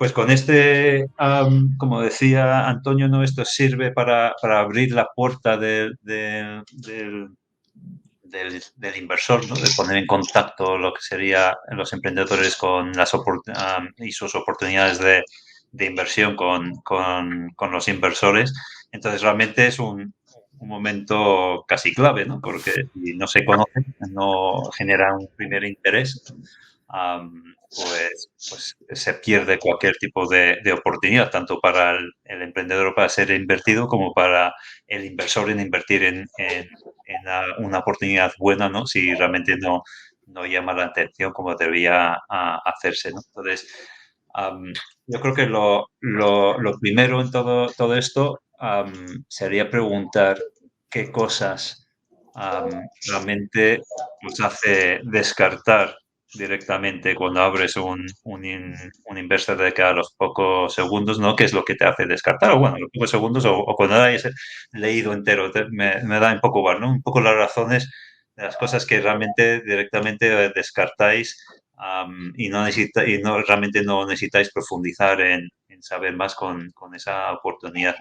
pues con como decía Antonio, ¿no? Esto sirve para abrir la puerta del inversor, ¿no? De poner en contacto lo que serían los emprendedores con y sus oportunidades de inversión con los inversores. Entonces, realmente es un momento casi clave, ¿no? Porque si no se conocen, no genera un primer interés, pues se pierde cualquier tipo de oportunidad, tanto para el emprendedor para ser invertido como para el inversor en invertir en una oportunidad buena, ¿no? Si realmente no llama la atención como debería hacerse, ¿no? Entonces, yo creo que lo primero en todo esto sería preguntar qué cosas realmente nos hace descartar directamente cuando abres un Investor de que a los pocos segundos, ¿no? ¿Qué es lo que te hace descartar? O bueno, a los pocos segundos o cuando hayas leído entero, me da un poco igual, ¿no? Un poco las razones de las cosas que realmente directamente descartáis y realmente no necesitáis profundizar en saber más con esa oportunidad.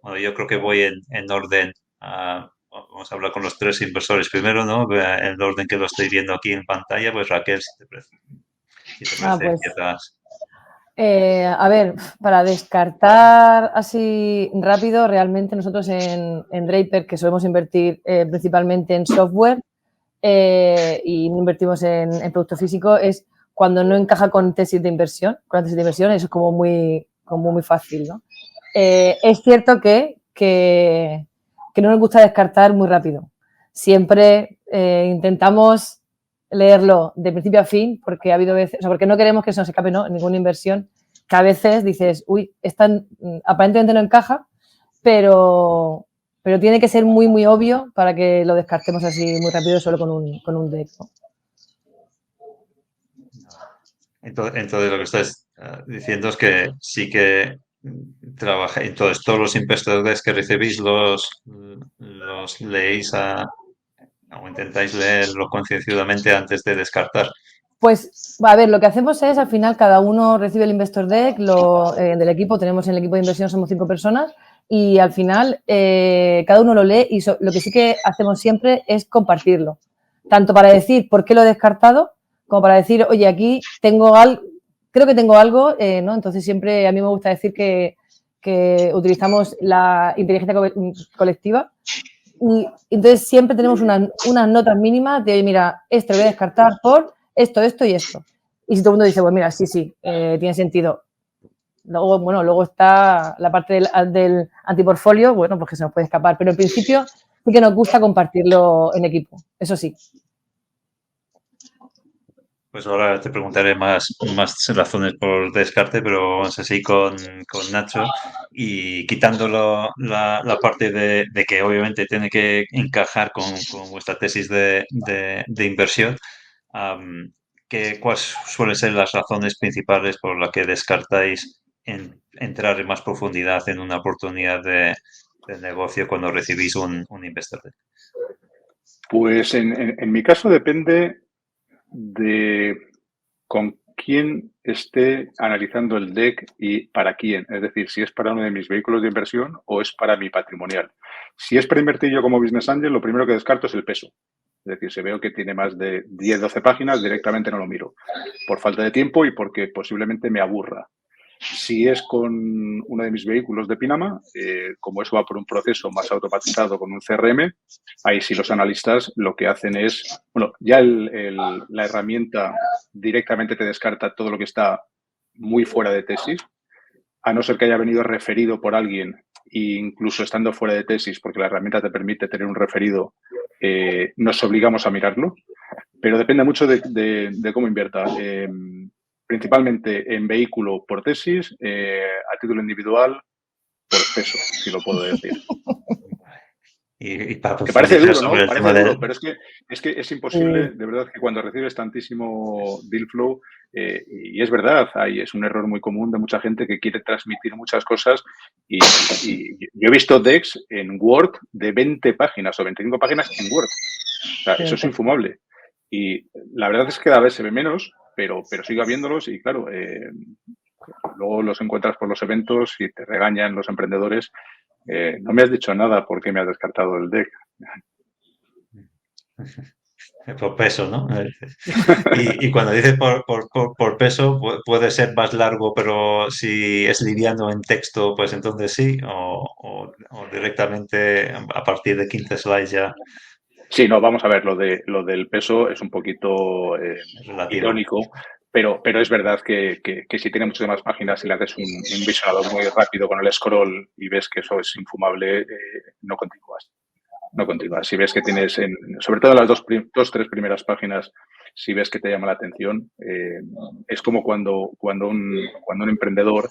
Bueno, yo creo que voy en orden. Vamos a hablar con los tres inversores primero, ¿no? En el orden que lo estoy viendo aquí en pantalla, pues Raquel, si te parece, Pues, empiezas. a ver, para descartar así rápido, realmente nosotros en Draper, que solemos invertir principalmente en software y no invertimos en producto físico, es cuando no encaja con tesis de inversión. Con la tesis de inversión eso es como muy fácil, ¿no? Es cierto que no nos gusta descartar muy rápido. Siempre intentamos leerlo de principio a fin, porque ha habido veces, o sea, porque no queremos que se nos escape, ¿no? Ninguna inversión, que a veces dices, uy, aparentemente no encaja, pero tiene que ser muy, muy obvio para que lo descartemos así muy rápido solo con un deck, ¿no? Entonces lo que estás diciendo es que sí que trabaja. Entonces, todos los inversores que recibís los leéis o intentáis leerlo concienciadamente antes de descartar. Pues, a ver, lo que hacemos es, al final, cada uno recibe el Investor Deck del equipo, tenemos en el equipo de inversión, somos 5 personas, y al final cada uno lo lee y lo que sí que hacemos siempre es compartirlo, tanto para decir por qué lo he descartado, como para decir, oye, aquí tengo algo, creo que tengo algo, ¿no? Entonces siempre a mí me gusta decir que utilizamos la inteligencia colectiva y entonces siempre tenemos unas notas mínimas de, oye, mira, esto lo voy a descartar por esto, esto y esto. Y si todo el mundo dice, pues mira, sí, tiene sentido. Luego, bueno, luego está la parte del antiportfolio, bueno, pues que se nos puede escapar. Pero en principio sí que nos gusta compartirlo en equipo, eso sí. Pues ahora te preguntaré más razones por descarte, pero vamos así con Nacho y quitando la parte de que obviamente tiene que encajar con vuestra tesis de inversión. ¿Cuáles suelen ser las razones principales por las que descartáis entrar en más profundidad en una oportunidad de negocio cuando recibís un investor? Pues en mi caso depende de con quién esté analizando el deck y para quién. Es decir, si es para uno de mis vehículos de inversión o es para mi patrimonial. Si es para invertir yo como business angel, lo primero que descarto es el peso. Es decir, si veo que tiene más de 10, 12 páginas, directamente no lo miro. Por falta de tiempo y porque posiblemente me aburra. Si es con uno de mis vehículos de Pinama, como eso va por un proceso más automatizado con un CRM, ahí sí los analistas lo que hacen es, bueno, ya la herramienta directamente te descarta todo lo que está muy fuera de tesis, a no ser que haya venido referido por alguien e incluso estando fuera de tesis, porque la herramienta te permite tener un referido, nos obligamos a mirarlo, pero depende mucho de cómo invierta. Principalmente en vehículo por tesis, a título individual por peso, si lo puedo decir. Y para Que parece profundizar duro, sobre ¿no? el tema Parece de... duro, pero es que es imposible, de verdad, que cuando recibes tantísimo deal flow, y es verdad, es un error muy común de mucha gente que quiere transmitir muchas cosas y yo he visto decks en Word de 20 páginas o 25 páginas en Word. O sea, eso es infumable. Y la verdad es que cada vez se ve menos, pero sigo viéndolos y claro, bueno, luego los encuentras por los eventos y te regañan los emprendedores. No me has dicho nada porque me has descartado el deck. Por peso, ¿no? Y cuando dices por peso, puede ser más largo, pero si es liviano en texto, pues entonces sí, o directamente a partir de 15 slides ya Sí, no, vamos a ver, lo del peso es un poquito es relativo. irónico, pero es verdad que si tiene muchas más páginas y le haces un visionador muy rápido con el scroll y ves que eso es infumable, no continúas. No continúas. Si ves que tienes, sobre todo en las tres primeras páginas, si ves que te llama la atención, es como cuando un emprendedor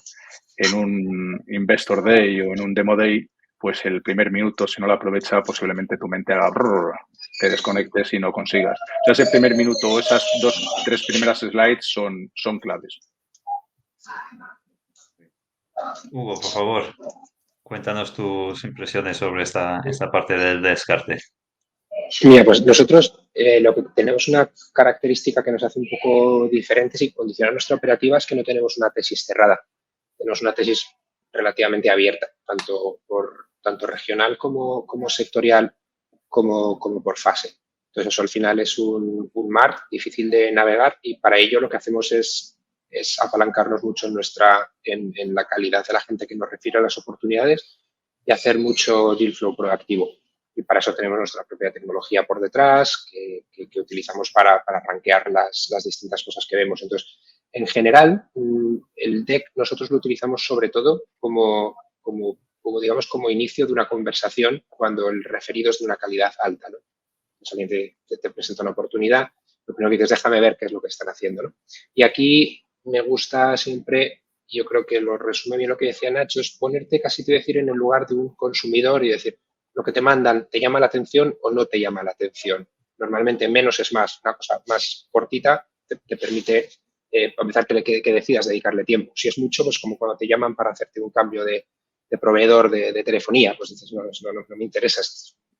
en un Investor Day o en un Demo Day, pues el primer minuto, si no lo aprovecha, posiblemente tu mente haga brrr, te desconectes y no consigas. O sea, ese primer minuto o esas tres primeras slides son claves. Hugo, por favor, cuéntanos tus impresiones sobre esta parte del descarte. Mira, pues nosotros lo que tenemos una característica que nos hace un poco diferentes y condiciona nuestra operativa es que no tenemos una tesis cerrada. Tenemos una tesis relativamente abierta, tanto regional como sectorial, como por fase. Entonces, eso al final es un mar difícil de navegar y para ello lo que hacemos es apalancarnos mucho en la calidad de la gente que nos refiere a las oportunidades y hacer mucho deal flow proactivo. Y para eso tenemos nuestra propia tecnología por detrás que utilizamos para rankear las distintas cosas que vemos. Entonces, en general, el deck nosotros lo utilizamos sobre todo como digamos, como inicio de una conversación cuando el referido es de una calidad alta, ¿no? Pues alguien te presenta una oportunidad, lo primero que dices, déjame ver qué es lo que están haciendo, ¿no? Y aquí me gusta siempre, yo creo que lo resume bien lo que decía Nacho, es ponerte, casi te decir, en el lugar de un consumidor y decir, lo que te mandan, ¿te llama la atención o no te llama la atención? Normalmente menos es más, una cosa más cortita te permite empezar que decidas dedicarle tiempo. Si es mucho, pues como cuando te llaman para hacerte un cambio de proveedor de telefonía, pues dices, no me interesa,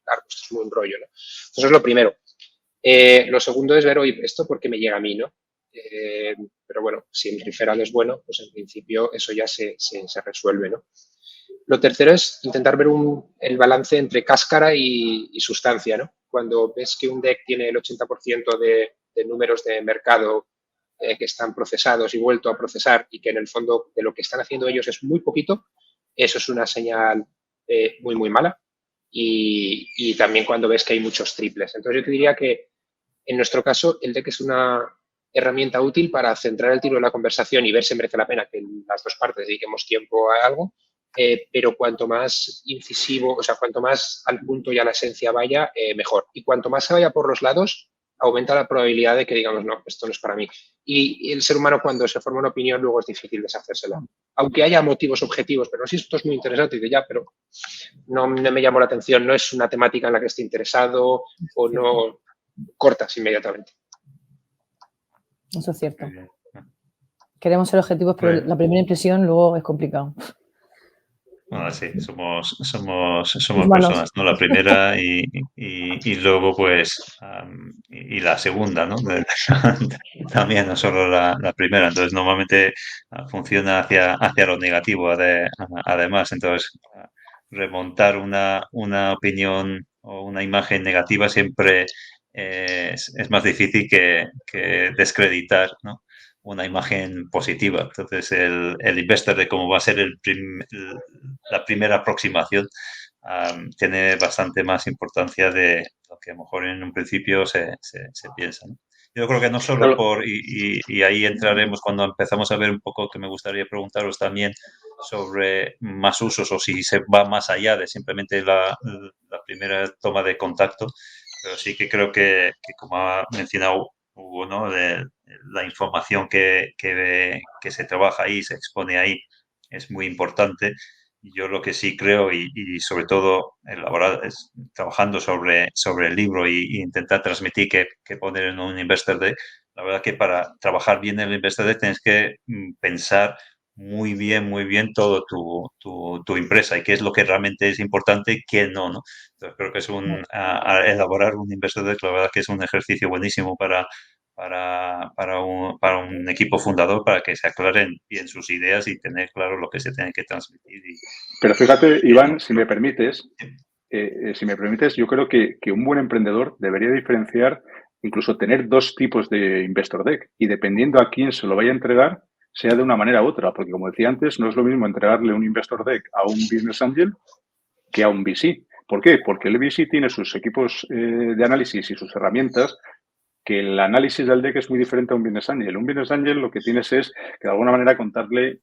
claro, esto es muy un rollo, ¿no? Entonces es lo primero. Lo segundo es ver, oye, ¿esto por qué me llega a mí, no? Pero bueno, si el referral es bueno, pues en principio eso ya se resuelve, ¿no? Lo tercero es intentar ver el balance entre cáscara y sustancia, ¿no? Cuando ves que un deck tiene el 80% de números de mercado que están procesados y vuelto a procesar y que en el fondo de lo que están haciendo ellos es muy poquito, eso es una señal muy, muy mala. Y también cuando ves que hay muchos triples. Entonces yo te diría que en nuestro caso el deck es una herramienta útil para centrar el tiro de la conversación y ver si merece la pena que las dos partes dediquemos tiempo a algo, pero cuanto más incisivo, o sea, cuanto más al punto y a la esencia vaya, mejor. Y cuanto más se vaya por los lados, aumenta la probabilidad de que digamos, no, esto no es para mí. Y el ser humano cuando se forma una opinión luego es difícil deshacérsela. Aunque haya motivos objetivos, pero si esto es muy interesante, y de ya, pero no me llamó la atención, no es una temática en la que esté interesado o no, cortas inmediatamente. Eso es cierto. Queremos ser objetivos, pero la primera impresión luego es complicado. Bueno, sí, somos personas, ¿no? La primera y luego, pues, y la segunda, ¿no? También, no solo la primera. Entonces, normalmente funciona hacia lo negativo, además. Entonces, remontar una opinión o una imagen negativa siempre es más difícil que descreditar, ¿no? Una imagen positiva. Entonces, el investor de cómo va a ser la primera aproximación tiene bastante más importancia de lo que a lo mejor en un principio se piensa, ¿no? Yo creo que no solo y ahí entraremos cuando empezamos a ver un poco, que me gustaría preguntaros también sobre más usos o si se va más allá de simplemente la primera toma de contacto, pero sí que creo que como ha mencionado Hugo, ¿no? De la información que se trabaja ahí, se expone ahí, es muy importante. Yo lo que sí creo y sobre todo trabajando sobre el libro y intentar transmitir que poner en un Investor Deck, la verdad que para trabajar bien en el Investor Deck tienes que pensar muy bien todo tu empresa y qué es lo que realmente es importante y qué no, ¿no? Entonces creo que es elaborar un Investor Deck, la verdad que es un ejercicio buenísimo para un equipo fundador, para que se aclaren bien sus ideas y tener claro lo que se tiene que transmitir. Pero fíjate, Iván, ¿no? si me permites, yo creo que un buen emprendedor debería diferenciar, incluso tener dos tipos de investor deck y dependiendo a quién se lo vaya a entregar, sea de una manera u otra, porque como decía antes, no es lo mismo entregarle un investor deck a un business angel que a un VC. ¿Por qué? Porque el VC tiene sus equipos de análisis y sus herramientas que el análisis del deck es muy diferente a un business angel. Un business angel lo que tienes es que de alguna manera contarle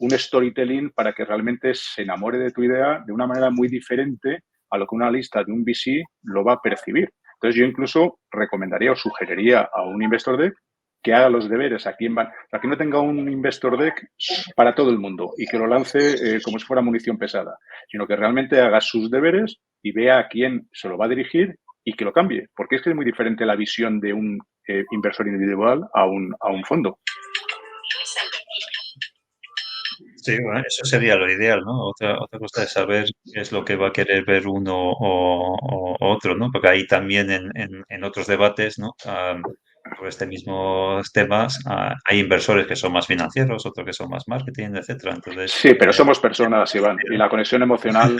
un storytelling para que realmente se enamore de tu idea de una manera muy diferente a lo que una lista de un VC lo va a percibir. Entonces yo incluso recomendaría o sugeriría a un investor deck que haga los deberes a quien van, para que no tenga un investor deck para todo el mundo y que lo lance como si fuera munición pesada, sino que realmente haga sus deberes y vea a quién se lo va a dirigir y que lo cambie, porque es que es muy diferente la visión de un inversor individual a un fondo. Sí, bueno, eso sería lo ideal, ¿no? Otra cosa es saber qué es lo que va a querer ver uno o otro, ¿no? Porque ahí también en otros debates, ¿no? Sobre este mismos temas, hay inversores que son más financieros, otros que son más marketing, etcétera. Entonces, Sí, pero somos personas, Iván, y la conexión emocional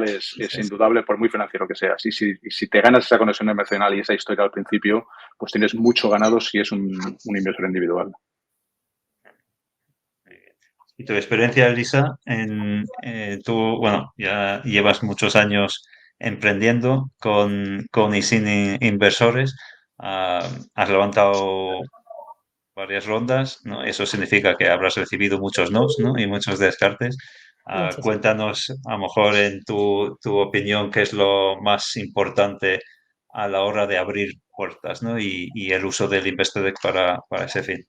es indudable por muy financiero que seas. Y si te ganas esa conexión emocional y esa historia al principio, pues tienes mucho ganado si es un inversor individual. Y tu experiencia, Elisa, tú, bueno, ya llevas muchos años emprendiendo con y sin inversores. Has levantado varias rondas, ¿no? Eso significa que habrás recibido muchos nos, ¿no? Y muchos descartes. Muchísimo. Cuéntanos, a lo mejor, en tu opinión, qué es lo más importante a la hora de abrir puertas, ¿no? Y el uso del InvestorDeck para ese fin.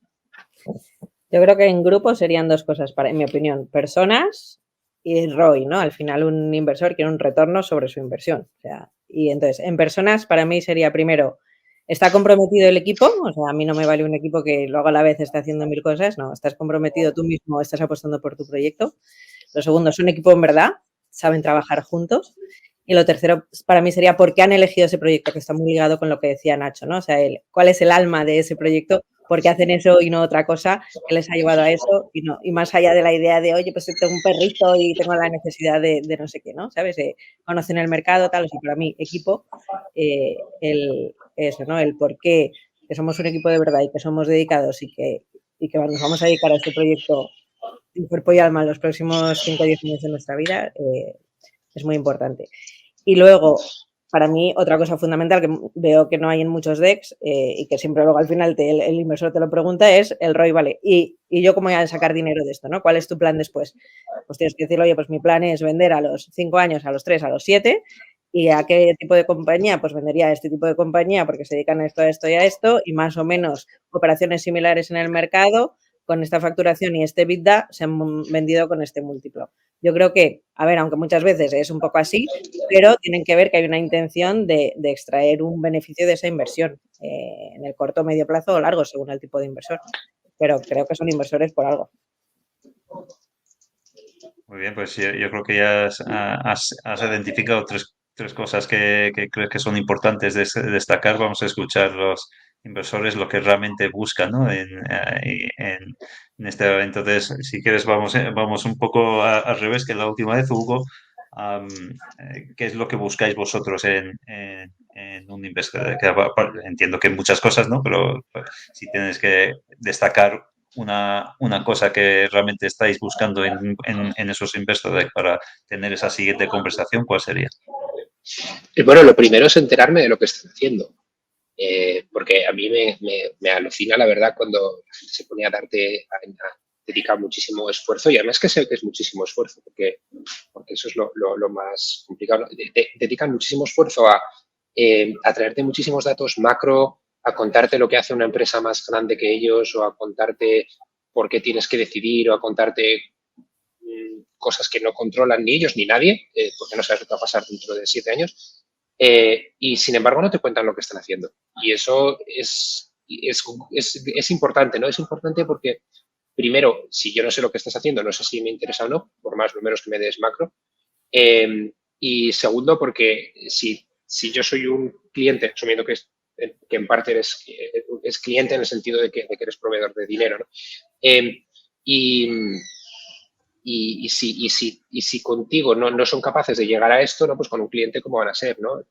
Yo creo que en grupo serían dos cosas, en mi opinión, personas y ROI, ¿no? Al final un inversor quiere un retorno sobre su inversión. O sea, y entonces, en personas para mí sería primero, ¿está comprometido el equipo? O sea, a mí no me vale un equipo que luego a la vez esté haciendo mil cosas, no, estás comprometido tú mismo, estás apostando por tu proyecto. Lo segundo, es un equipo en verdad, saben trabajar juntos. Y lo tercero, para mí sería por qué han elegido ese proyecto, que está muy ligado con lo que decía Nacho, ¿no? O sea, cuál es el alma de ese proyecto, por qué hacen eso y no otra cosa que les ha llevado a eso y más allá de la idea de, oye, pues tengo un perrito y tengo la necesidad de no sé qué, ¿no? ¿Sabes? Conocen el mercado, tal, o sea, para mí, equipo, eso, ¿no? El por qué, que somos un equipo de verdad y que somos dedicados y que nos vamos a dedicar a este proyecto en cuerpo y alma en los próximos 5 o 10 años de nuestra vida, es muy importante. Y luego, para mí, otra cosa fundamental que veo que no hay en muchos decks y que siempre luego al final el inversor te lo pregunta es el ROI, ¿vale? ¿Y yo cómo voy a sacar dinero de esto, no? ¿Cuál es tu plan después? Pues tienes que decirle, oye, pues mi plan es vender a los 5 años, a los 3, a los 7. ¿Y a qué tipo de compañía? Pues vendería a este tipo de compañía porque se dedican a esto y a esto y más o menos operaciones similares en el mercado con esta facturación y este EBITDA se han vendido con este múltiplo. Yo creo que, a ver, aunque muchas veces es un poco así, pero tienen que ver que hay una intención de extraer un beneficio de esa inversión en el corto, medio plazo o largo, según el tipo de inversor. Pero creo que son inversores por algo. Muy bien, pues yo creo que ya has identificado tres cosas que crees que son importantes de destacar. Vamos a escuchar los inversores lo que realmente buscan, ¿no? En este. Entonces, si quieres, vamos un poco al revés que la última vez, Hugo. ¿Qué es lo que buscáis vosotros en un inversor? Entiendo que muchas cosas, ¿no? Pero si tienes que destacar una cosa que realmente estáis buscando en esos inversores para tener esa siguiente conversación, ¿cuál sería? Bueno, lo primero es enterarme de lo que están haciendo. Porque a mí me alucina, la verdad, cuando la gente se pone a dedicar muchísimo esfuerzo, y además que sé que es muchísimo esfuerzo, porque eso es lo más complicado. Dedican muchísimo esfuerzo a traerte muchísimos datos macro, a contarte lo que hace una empresa más grande que ellos, o a contarte por qué tienes que decidir, o a contarte cosas que no controlan ni ellos ni nadie, porque no sabes lo que va a pasar dentro de 7 años. Y sin embargo no te cuentan lo que están haciendo. Y eso es importante, ¿no? Es importante porque, primero, si yo no sé lo que estás haciendo, no sé si me interesa o no, por más números que me des macro. Y segundo, porque si yo soy un cliente, asumiendo que que en parte es cliente en el sentido de que eres proveedor de dinero, ¿no? Y si contigo no son capaces de llegar a esto, ¿no? Pues con un cliente, ¿cómo van a ser, no?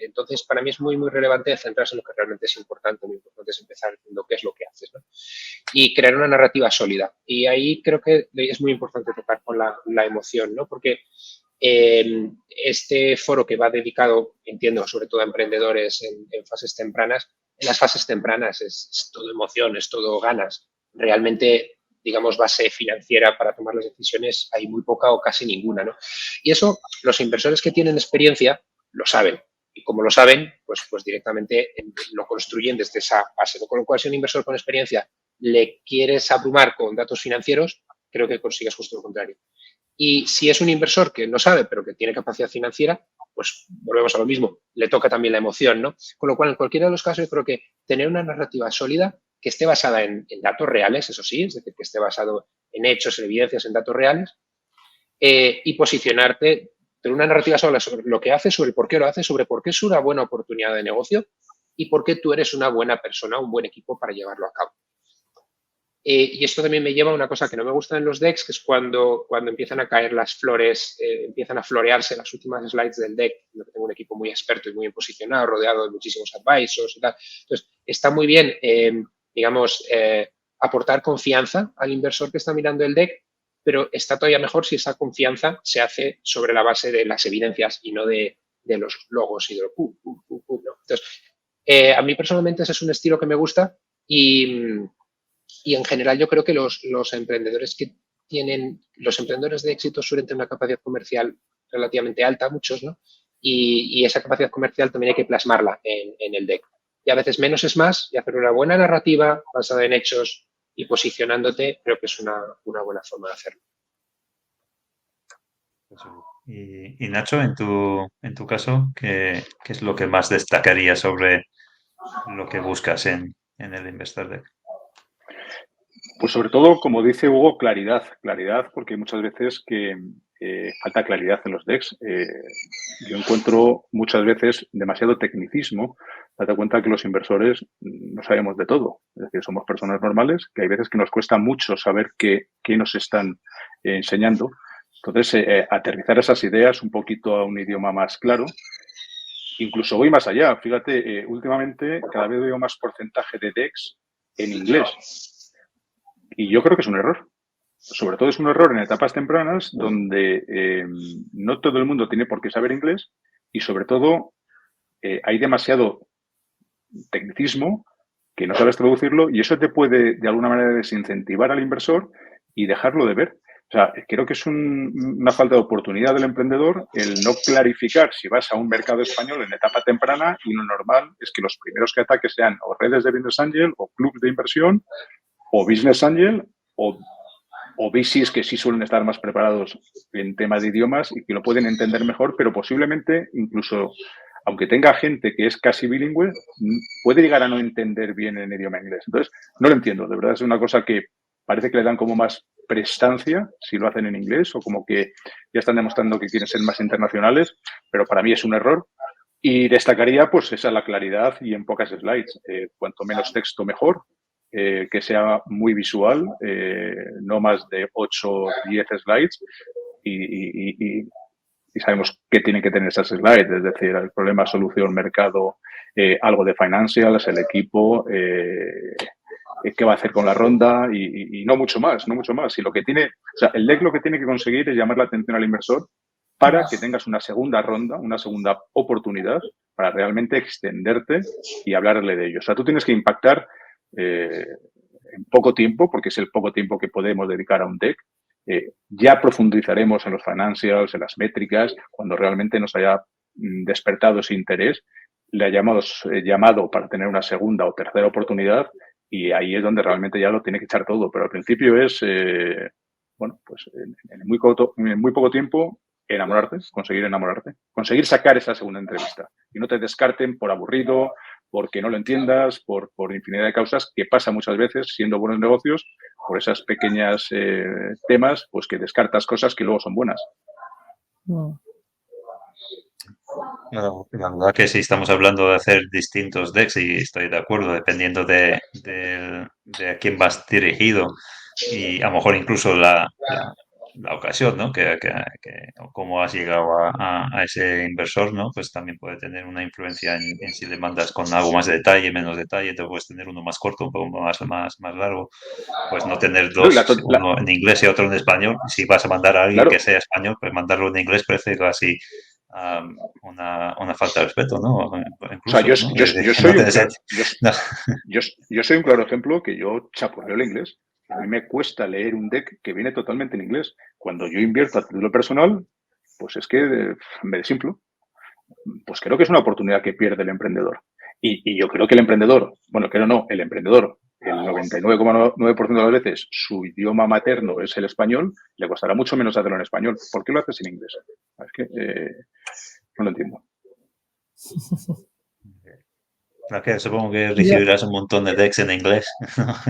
Entonces, para mí es muy, muy relevante centrarse en lo que realmente es importante. Muy importante es empezar viendo qué es lo que haces, ¿no? Y crear una narrativa sólida. Y ahí creo que es muy importante tocar con la emoción, ¿no? Porque este foro que va dedicado, entiendo, sobre todo a emprendedores en fases tempranas, en las fases tempranas es todo emoción, es todo ganas. Realmente, digamos, base financiera para tomar las decisiones hay muy poca o casi ninguna, ¿no? Y eso los inversores que tienen experiencia lo saben. Y como lo saben, pues directamente lo construyen desde esa base, ¿no? Con lo cual, si un inversor con experiencia le quieres abrumar con datos financieros, creo que consigues justo lo contrario. Y si es un inversor que no sabe, pero que tiene capacidad financiera, pues volvemos a lo mismo, le toca también la emoción, ¿no? Con lo cual, en cualquiera de los casos, yo creo que tener una narrativa sólida que esté basada en datos reales, eso sí, es decir, que esté basado en hechos, en evidencias, en datos reales, y posicionarte, tener una narrativa sobre lo que haces, sobre por qué lo haces, sobre por qué es una buena oportunidad de negocio y por qué tú eres una buena persona, un buen equipo para llevarlo a cabo. Y esto también me lleva a una cosa que no me gusta en los decks, que es cuando empiezan a caer las flores, empiezan a florearse las últimas slides del deck. Yo tengo un equipo muy experto y muy bien posicionado, rodeado de muchísimos advisors y tal. Entonces, está muy bien, digamos, aportar confianza al inversor que está mirando el deck, pero está todavía mejor si esa confianza se hace sobre la base de las evidencias y no de los logos y de lo ¿no? Entonces, a mí personalmente ese es un estilo que me gusta y en general yo creo que los emprendedores los emprendedores de éxito suelen tener una capacidad comercial relativamente alta, muchos, ¿no? Y esa capacidad comercial también hay que plasmarla en el deck. Y a veces menos es más, y hacer una buena narrativa basada en hechos y posicionándote, creo que es una buena forma de hacerlo. Y Nacho, en tu caso, ¿qué es lo que más destacaría sobre lo que buscas en el Investor Deck? Pues sobre todo, como dice Hugo, claridad, porque muchas veces que falta claridad en los decks. Yo encuentro muchas veces demasiado tecnicismo. Date cuenta que los inversores no sabemos de todo. Es decir, somos personas normales, que hay veces que nos cuesta mucho saber qué nos están enseñando. Entonces, aterrizar esas ideas un poquito a un idioma más claro. Incluso voy más allá. Fíjate, últimamente cada vez veo más porcentaje de decks en inglés. Y yo creo que es un error. Sobre todo es un error en etapas tempranas donde no todo el mundo tiene por qué saber inglés y sobre todo hay demasiado tecnicismo que no sabes traducirlo y eso te puede de alguna manera desincentivar al inversor y dejarlo de ver. O sea, creo que es una falta de oportunidad del emprendedor el no clarificar si vas a un mercado español en etapa temprana y lo normal es que los primeros que ataques sean o redes de Business Angel o clubs de inversión o Business Angel o VCs que sí suelen estar más preparados en temas de idiomas y que lo pueden entender mejor, pero posiblemente incluso, aunque tenga gente que es casi bilingüe, puede llegar a no entender bien el idioma inglés. Entonces, no lo entiendo, de verdad es una cosa que parece que le dan como más prestancia si lo hacen en inglés o como que ya están demostrando que quieren ser más internacionales, pero para mí es un error. Y destacaría pues esa la claridad y en pocas slides. Cuanto menos texto mejor, que sea muy visual, no más de 8 o 10 slides y sabemos qué tienen que tener esas slides, es decir, el problema, solución, mercado, algo de financials, el equipo, qué va a hacer con la ronda y no mucho más. Y lo que tiene, o sea, el deck lo que tiene que conseguir es llamar la atención al inversor para que tengas una segunda ronda, una segunda oportunidad para realmente extenderte y hablarle de ello. O sea, tú tienes que impactar en poco tiempo, porque es el poco tiempo que podemos dedicar a un deck. Ya profundizaremos en los financials, en las métricas, cuando realmente nos haya despertado ese interés. Le hayamos llamado para tener una segunda o tercera oportunidad y ahí es donde realmente ya lo tiene que echar todo. Pero al principio es, bueno, pues en muy poco tiempo conseguir sacar esa segunda entrevista y no te descarten por aburrido, porque no lo entiendas, por infinidad de causas, que pasa muchas veces siendo buenos negocios, por esas pequeñas temas, pues que descartas cosas que luego son buenas. Bueno, la verdad que sí estamos hablando de hacer distintos decks y estoy de acuerdo, dependiendo de a quién vas dirigido y a lo mejor incluso la ocasión, ¿no? O cómo has llegado a ese inversor, ¿no? Pues también puede tener una influencia en si le mandas con algo más de detalle, menos detalle, te puedes tener uno más corto, un poco más largo, pues no tener No, dos, uno en inglés y otro en español. Si vas a mandar a alguien que claro, sea español, pues mandarlo en inglés parece casi una falta de respeto, ¿no? o sea, Incluso, ¿no? No tiene sentido. No. yo soy un claro ejemplo que yo chapurreo el inglés. A mí me cuesta leer un deck que viene totalmente en inglés. Cuando yo invierto a título personal, pues es que me desinflo. Pues creo que es una oportunidad que pierde el emprendedor. Y yo creo que el emprendedor, bueno, creo no, el emprendedor, el 99,9% de las veces su idioma materno es el español, le costará mucho menos hacerlo en español. ¿Por qué lo haces en inglés? Es que no lo entiendo. Raquel, supongo que Yo- recibirás un montón de decks en inglés.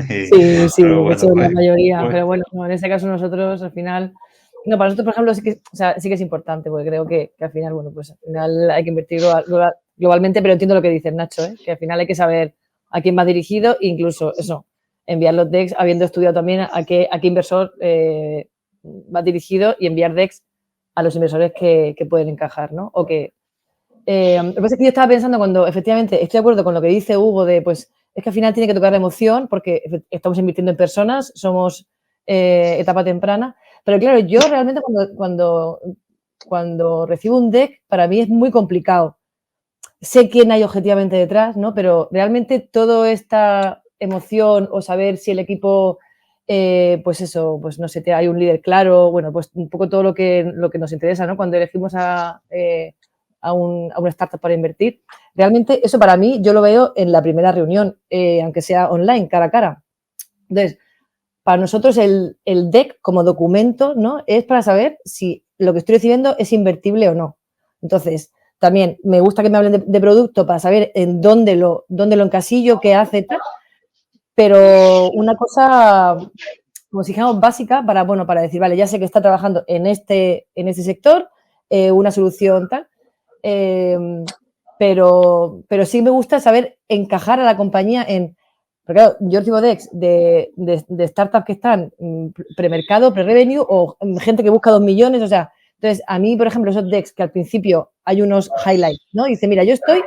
Sí, sí, Pero de bueno, hecho la mayoría, pues, pero bueno, no, en este caso nosotros al final, no, para nosotros por ejemplo sí que, o sea, sí que es importante porque creo que al final, bueno, pues al final hay que invertir globalmente, pero entiendo lo que dices Nacho, ¿eh? Que al final hay que saber a quién va dirigido e incluso eso, enviar los decks habiendo estudiado también a qué inversor va dirigido y enviar decks a los inversores que pueden encajar, ¿no? O que, lo que pasa es que yo estaba pensando cuando efectivamente estoy de acuerdo con lo que dice Hugo de pues es que al final tiene que tocar la emoción porque estamos invirtiendo en personas, somos etapa temprana, pero claro, yo realmente cuando recibo un deck para mí es muy complicado. Sé quién hay objetivamente detrás, ¿no? Pero realmente toda esta emoción o saber si el equipo, pues eso, pues no sé, hay un líder claro, bueno, pues un poco todo lo que nos interesa, ¿no? Cuando elegimos a una startup para invertir. Realmente eso para mí yo lo veo en la primera reunión, aunque sea online, cara a cara. Entonces, para nosotros el deck como documento, ¿no? Es para saber si lo que estoy recibiendo es invertible o no. Entonces, también me gusta que me hablen de producto para saber en dónde lo encasillo, qué hace, tal. Pero una cosa, como si dijéramos, básica para decir, vale, ya sé que está trabajando en este sector, una solución tal, eh, pero sí me gusta saber encajar a la compañía en. Porque claro, yo recibo decks de startups que están premercado, pre-revenue o gente que busca 2 millones. O sea, entonces a mí, por ejemplo, esos decks que al principio hay unos highlights, ¿no? Y dice, mira, yo estoy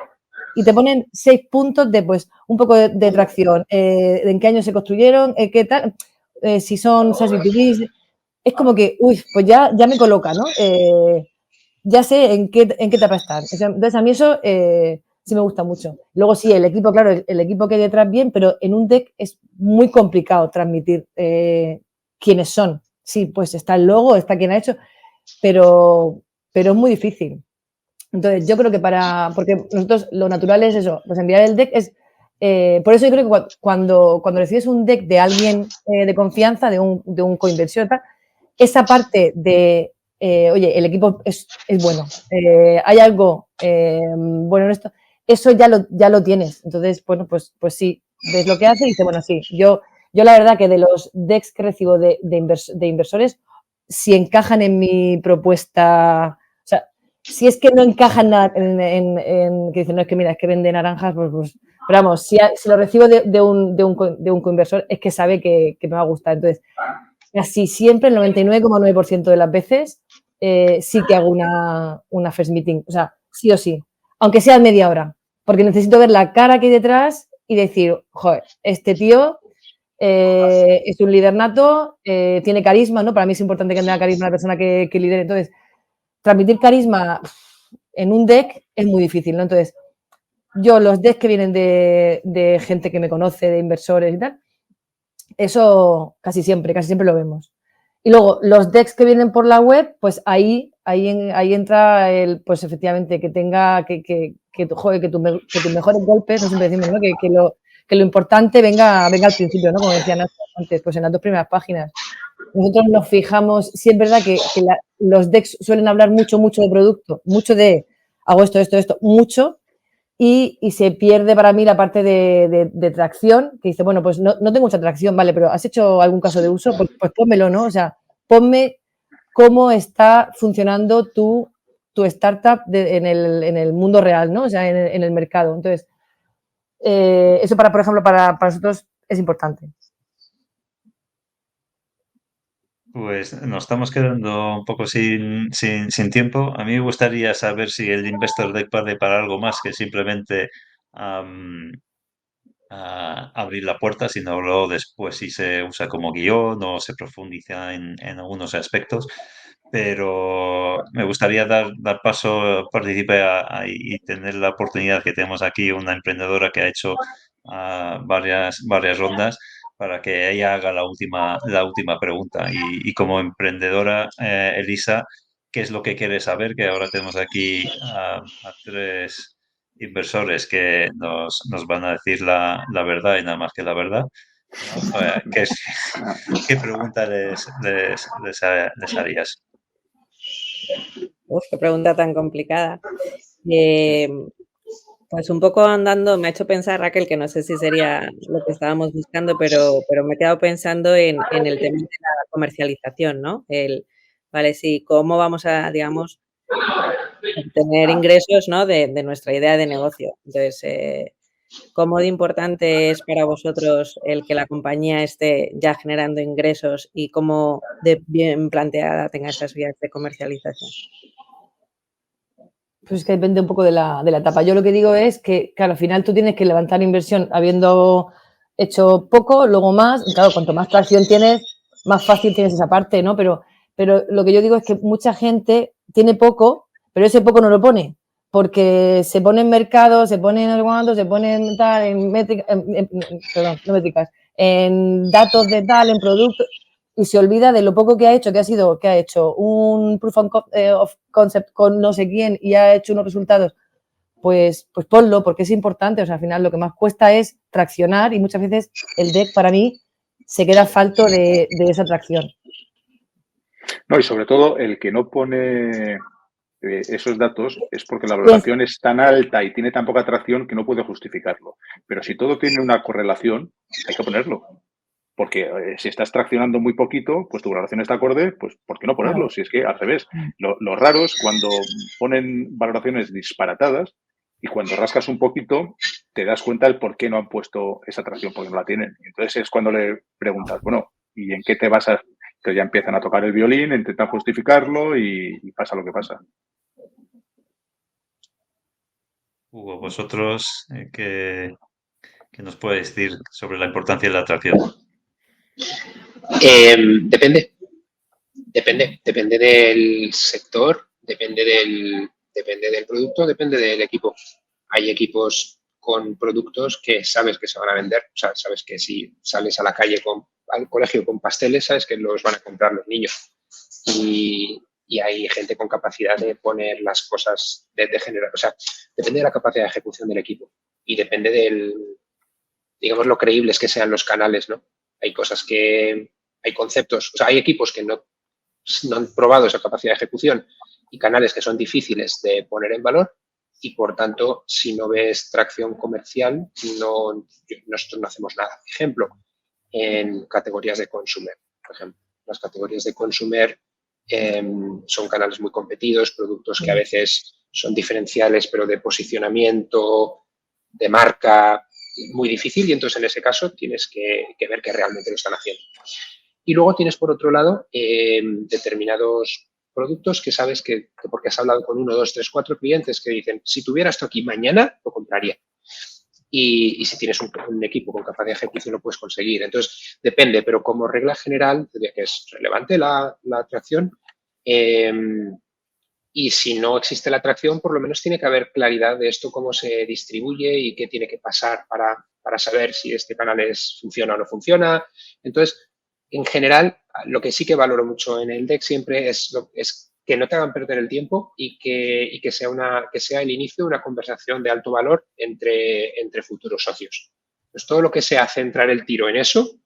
y te ponen 6 puntos de pues un poco de tracción, en qué año se construyeron, qué tal, si son SaaS B2B. Es como que, uy, pues ya me coloca, ¿no? Ya sé en qué etapa están. Entonces, a mí eso sí me gusta mucho. Luego sí, el equipo, claro, el equipo que hay detrás bien, pero en un deck es muy complicado transmitir quiénes son. Sí, pues está el logo, está quien ha hecho, pero es muy difícil. Entonces, yo creo que porque nosotros lo natural es eso, pues enviar el deck es, por eso yo creo que cuando recibes un deck de alguien de confianza, de un coinversión, esa parte de, oye, el equipo es bueno, hay algo bueno en esto, eso ya lo tienes. Entonces, bueno, pues sí, ves lo que hace y dices, bueno, sí, yo la verdad que de los decks que recibo de inversores, si encajan en mi propuesta, o sea, si es que no encajan que dicen, no, es que mira, es que vende naranjas, pues pero vamos, si lo recibo de un coinversor, es que sabe que me va a gustar. Entonces, casi siempre, el 99,9% de las veces, sí que hago una first meeting. O sea, sí o sí. Aunque sea media hora. Porque necesito ver la cara que hay detrás y decir, joder, este tío es un líder nato, tiene carisma, ¿no? Para mí es importante que tenga carisma la persona que lidere. Entonces, transmitir carisma en un deck es muy difícil, ¿no? Entonces, yo los decks que vienen de gente que me conoce, de inversores y tal, eso casi siempre lo vemos. Y luego, los decks que vienen por la web, pues ahí entra pues efectivamente, que tenga, que tus mejores golpes, no siempre decimos, ¿no? Que lo importante venga al principio, ¿no? Como decían antes, pues en las 2 primeras páginas. Nosotros nos fijamos, sí es verdad que los decks suelen hablar mucho de producto, mucho de hago esto, mucho, y se pierde para mí la parte de tracción, que dice, bueno, pues no tengo mucha tracción, vale, pero ¿has hecho algún caso de uso? Pues pónmelo, ¿no? O sea, ponme cómo está funcionando tu tu startup en el mundo real, ¿no? O sea, en el mercado. Entonces, eso por ejemplo, para nosotros es importante. Pues nos estamos quedando un poco sin tiempo. A mí me gustaría saber si el Investor Deck vale para algo más que simplemente abrir la puerta, sino luego después si se usa como guión o se profundiza en algunos aspectos. Pero me gustaría dar paso, participar y tener la oportunidad que tenemos aquí una emprendedora que ha hecho varias rondas para que ella haga la última pregunta. Y como emprendedora, Elisa, ¿qué es lo que quieres saber? Que ahora tenemos aquí a tres inversores que nos van a decir la verdad y nada más que la verdad, ¿no? ¿Qué pregunta les harías? Uf, qué pregunta tan complicada. Pues un poco andando, me ha hecho pensar, Raquel, que no sé si sería lo que estábamos buscando, pero me he quedado pensando en el tema de la comercialización, ¿no? Vale, sí, cómo vamos a, digamos, obtener ingresos, ¿no? de nuestra idea de negocio. Entonces, ¿cómo de importante es para vosotros el que la compañía esté ya generando ingresos y cómo de bien planteada tenga esas vías de comercialización? Pues es que depende un poco de la etapa. Yo lo que digo es que, claro, al final tú tienes que levantar inversión habiendo hecho poco, luego más. Y claro, cuanto más tracción tienes, más fácil tienes esa parte, ¿no? Pero lo que yo digo es que mucha gente tiene poco, pero ese poco no lo pone. Porque se pone en mercado, se pone en algo, se pone en tal, en métricas, perdón, no métricas, en datos de tal, en productos, y se olvida de lo poco que ha hecho, que ha hecho un proof of concept con no sé quién y ha hecho unos resultados, pues ponlo, porque es importante. O sea, al final lo que más cuesta es traccionar y muchas veces el deck para mí se queda falto de esa tracción. No, y sobre todo el que no pone esos datos es porque la valoración es tan alta y tiene tan poca atracción que no puede justificarlo. Pero si todo tiene una correlación, hay que ponerlo. Porque si estás traccionando muy poquito, pues tu valoración está acorde, pues ¿por qué no ponerlo? Si es que al revés. Lo raro es cuando ponen valoraciones disparatadas y cuando rascas un poquito te das cuenta del por qué no han puesto esa tracción, porque no la tienen. Entonces es cuando le preguntas, bueno, ¿y en qué te basas? Entonces ya empiezan a tocar el violín, intentan justificarlo y pasa lo que pasa. Hugo, vosotros, ¿qué nos podéis decir sobre la importancia de la atracción? Depende del sector, depende del producto, depende del equipo. Hay equipos con productos que sabes que se van a vender, o sea, sabes que si sales a la calle al colegio con pasteles, sabes que los van a comprar los niños. Y hay gente con capacidad de poner las cosas, de generar, o sea, depende de la capacidad de ejecución del equipo y depende digamos, lo creíbles que sean los canales, ¿no? Hay cosas hay conceptos, o sea, hay equipos que no han probado esa capacidad de ejecución y canales que son difíciles de poner en valor y, por tanto, si no ves tracción comercial, nosotros no hacemos nada. Ejemplo, en categorías de consumer, por ejemplo. Las categorías de consumer son canales muy competidos, productos que a veces son diferenciales, pero de posicionamiento, de marca, muy difícil, y entonces en ese caso tienes que ver que realmente lo están haciendo. Y luego tienes, por otro lado, determinados productos que sabes que porque has hablado con 1, 2, 3, 4 clientes que dicen, si tuviera esto aquí mañana, lo compraría. Y si tienes un equipo con capacidad de ejecución, lo puedes conseguir. Entonces, depende, pero como regla general, diría que es relevante la atracción. Y si no existe la atracción, por lo menos tiene que haber claridad de esto, cómo se distribuye y qué tiene que pasar para saber si este canal funciona o no funciona. Entonces, en general, lo que sí que valoro mucho en el deck siempre es que no te hagan perder el tiempo y que sea el inicio de una conversación de alto valor entre futuros socios. Pues todo lo que sea centrar el tiro en eso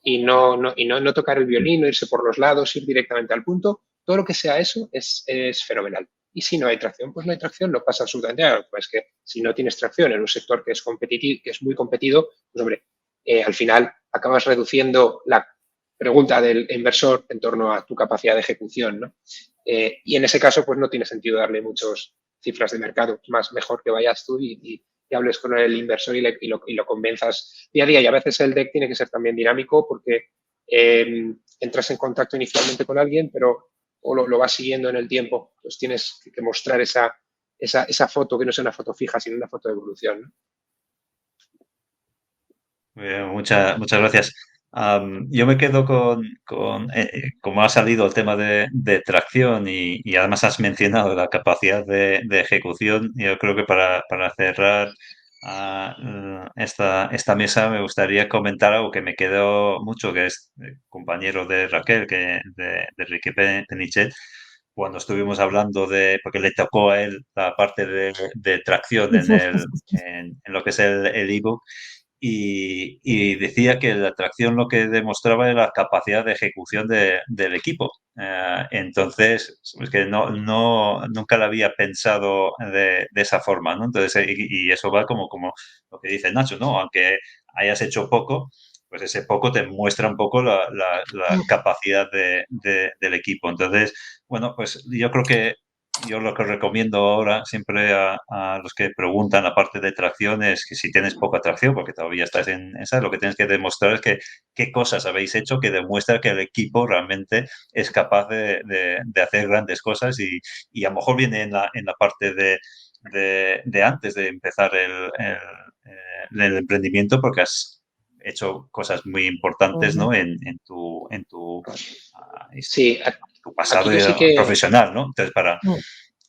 y no tocar el violín, no irse por los lados, ir directamente al punto, todo lo que sea eso es fenomenal. Y si no hay tracción, pues no hay tracción, no pasa absolutamente nada. Pues que si no tienes tracción en un sector que es competitivo, que es muy competido, pues hombre, al final acabas reduciendo la pregunta del inversor en torno a tu capacidad de ejecución, ¿no? Y en ese caso, pues no tiene sentido darle muchas cifras de mercado. Es mejor que vayas tú y hables con el inversor y lo convenzas día a día. Y a veces el deck tiene que ser también dinámico porque entras en contacto inicialmente con alguien, pero o lo vas siguiendo en el tiempo. Pues tienes que mostrar esa foto, que no sea una foto fija, sino una foto de evolución, ¿no? Muchas gracias. Yo me quedo como ha salido el tema de tracción y además has mencionado la capacidad de ejecución. Yo creo que para cerrar esta mesa me gustaría comentar algo que me quedó mucho, que es compañero de Raquel, de Enrique Penichet, cuando estuvimos hablando porque le tocó a él la parte de tracción en lo que es el ebook. Y decía que la atracción lo que demostraba era la capacidad de ejecución del equipo. Entonces, es que nunca lo había pensado de esa forma, ¿no? Entonces, y eso va como lo que dice Nacho, ¿no? Aunque hayas hecho poco, pues ese poco te muestra un poco la capacidad del equipo. Entonces, bueno, pues yo creo que yo lo que recomiendo ahora siempre a los que preguntan la parte de tracción es que si tienes poca tracción, porque todavía estás en esa, lo que tienes que demostrar es que qué cosas habéis hecho que demuestra que el equipo realmente es capaz de hacer grandes cosas y a lo mejor viene en la parte de antes de empezar el emprendimiento porque has hecho cosas muy importantes, ¿no? En tu Sí, tu aquí pasado yo sí que... profesional, ¿no? Entonces,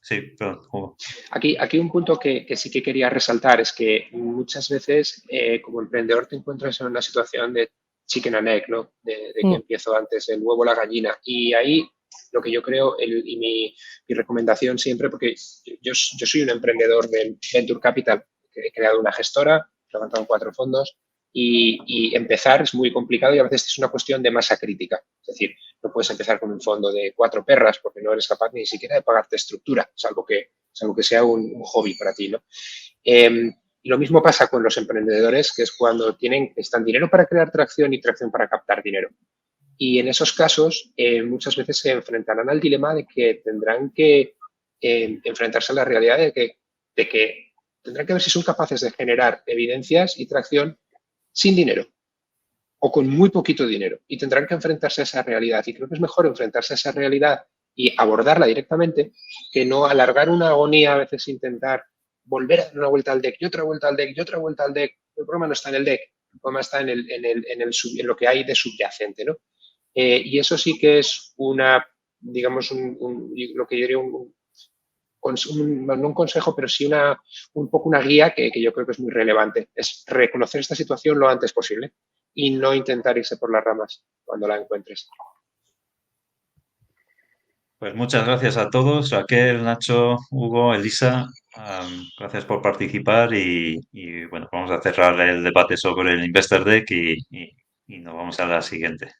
Sí, perdón, Hugo. Aquí un punto que sí que quería resaltar es que muchas veces como emprendedor te encuentras en una situación de chicken and egg, ¿no? De que empiezo antes el huevo o la gallina. Y ahí lo que yo creo y mi recomendación siempre, porque yo soy un emprendedor de Venture Capital, he creado una gestora, he levantado 4 fondos y empezar es muy complicado y a veces es una cuestión de masa crítica. Es decir, no puedes empezar con un fondo de 4 perras porque no eres capaz ni siquiera de pagarte estructura, salvo que sea un hobby para ti, ¿no? Y lo mismo pasa con los emprendedores, que es cuando están dinero para crear tracción y tracción para captar dinero. Y en esos casos muchas veces se enfrentarán al dilema de que tendrán que enfrentarse a la realidad de que tendrán que ver si son capaces de generar evidencias y tracción sin dinero o con muy poquito dinero y tendrán que enfrentarse a esa realidad. Y creo que es mejor enfrentarse a esa realidad y abordarla directamente que no alargar una agonía, a veces intentar volver a dar una vuelta al deck y otra vuelta al deck y otra vuelta al deck. El problema no está en el deck, el problema está en lo que hay de subyacente, ¿no? Y eso sí que es digamos, lo que yo diría no un consejo, pero sí un poco una guía que yo creo que es muy relevante. Es reconocer esta situación lo antes posible y no intentar irse por las ramas cuando la encuentres. Pues muchas gracias a todos, Raquel, Nacho, Hugo, Elisa. Gracias por participar y bueno, vamos a cerrar el debate sobre el Investor Deck y nos vamos a la siguiente.